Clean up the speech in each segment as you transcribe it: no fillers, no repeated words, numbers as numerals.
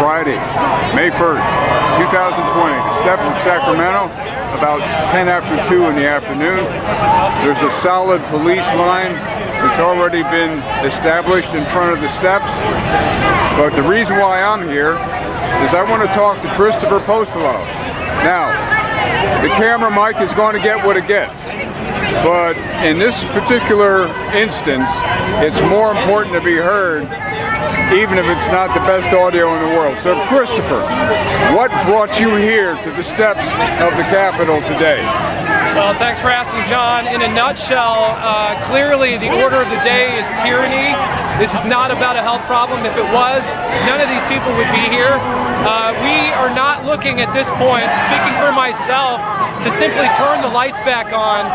Friday, May 1st, 2020, the steps of Sacramento, about 10 after 2 in the afternoon. There's a solid police line that's already been established in front of the steps. But the reason why I'm here is I want to talk to Christopher Postolov. Now, the camera mic is going to get what it gets. But in this particular instance, it's more important to be heard, even if it's not the best audio in the world. So Christopher, what brought you here to the steps of the Capitol today? Well, thanks for asking, John. In a nutshell, clearly the order of the day is tyranny. This is not about a health problem. If it was, none of these people would be here. We are not looking at this point, speaking for myself, to simply turn the lights back on.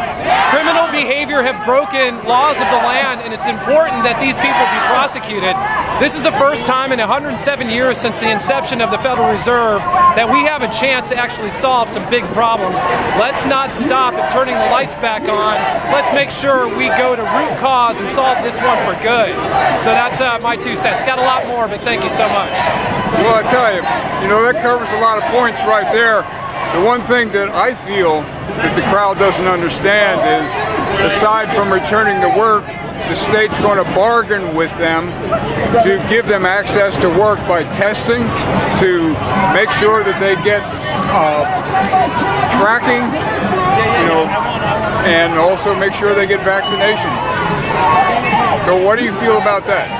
Criminal behavior have broken laws of the land, and it's important that these people be prosecuted. This is the first time in 107 years since the inception of the Federal Reserve that we have a chance to actually solve some big problems. Let's not stop at turning the lights back on. Let's make sure we go to root cause and solve this one for good. So that's my 2 cents. Got a lot more, but thank you so much. Well, I tell you, that covers a lot of points right there. The one thing that I feel that the crowd doesn't understand is, aside from returning to work, the state's going to bargain with them to give them access to work by testing, to make sure that they get tracking, and also make sure they get vaccinations. So what do you feel about that?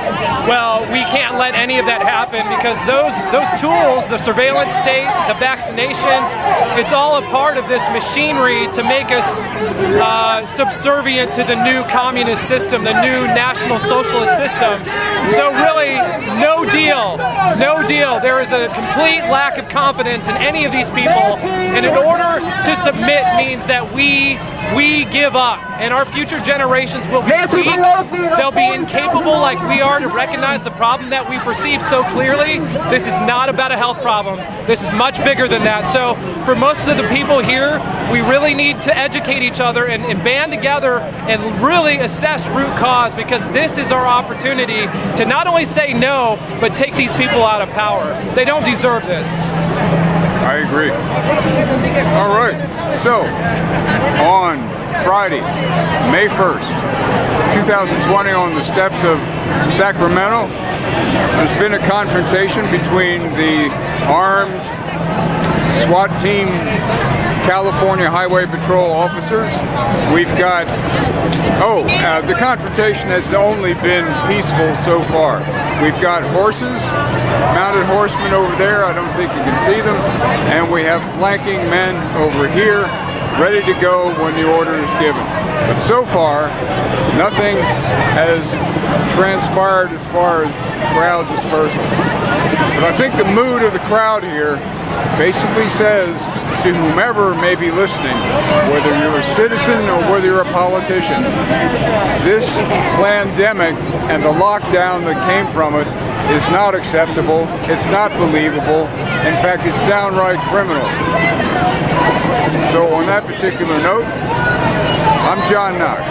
Well, we can't let any of that happen because those tools, the surveillance state, the vaccinations, it's all a part of this machinery to make us subservient to the new communist system, the new National Socialist system. So really, no deal, no deal. There is a complete lack of confidence in any of these people, and in order to submit means that we give up, and our future generations will be weak. They'll be incapable like we are to recognize the problem that we perceive so clearly. This is not about a health problem. This is much bigger than that. So for most of the people here, we really need to educate each other and band together and really assess root cause, because this is our opportunity to not only say no, but take these people out of power. They don't deserve this. I agree. All right. So, on Friday, May 1st, 2020, on the steps of Sacramento, there's been a confrontation between the armed SWAT team California Highway Patrol officers. We've got, the confrontation has only been peaceful so far. We've got horses, mounted horsemen over there, I don't think you can see them, and we have flanking men over here, ready to go when the order is given. But so far, nothing has transpired as far as crowd dispersal. But I think the mood of the crowd here basically says to whomever may be listening, whether you're a citizen or whether you're a politician, this pandemic and the lockdown that came from it is not acceptable, it's not believable, in fact it's downright criminal. So on that particular note, I'm John Knox,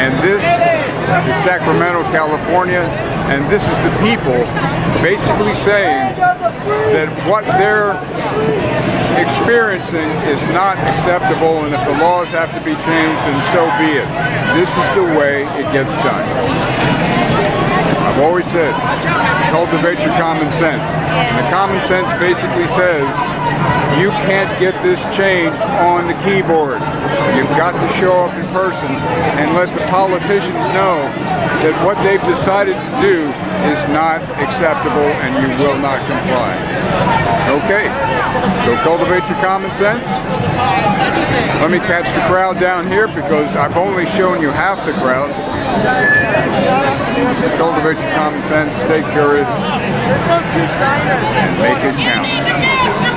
and this is Sacramento, California, and this is the people basically saying that what they're experiencing is not acceptable, and if the laws have to be changed, then so be it. This is the way it gets done. I've always said, cultivate your common sense. And the common sense basically says, you can't get this changed on the keyboard. You've got to show up in person and let the politicians know that what they've decided to do is not acceptable and you will not comply. Okay, so cultivate your common sense. Let me catch the crowd down here because I've only shown you half the crowd. Cultivate your common sense, stay curious, and make it count.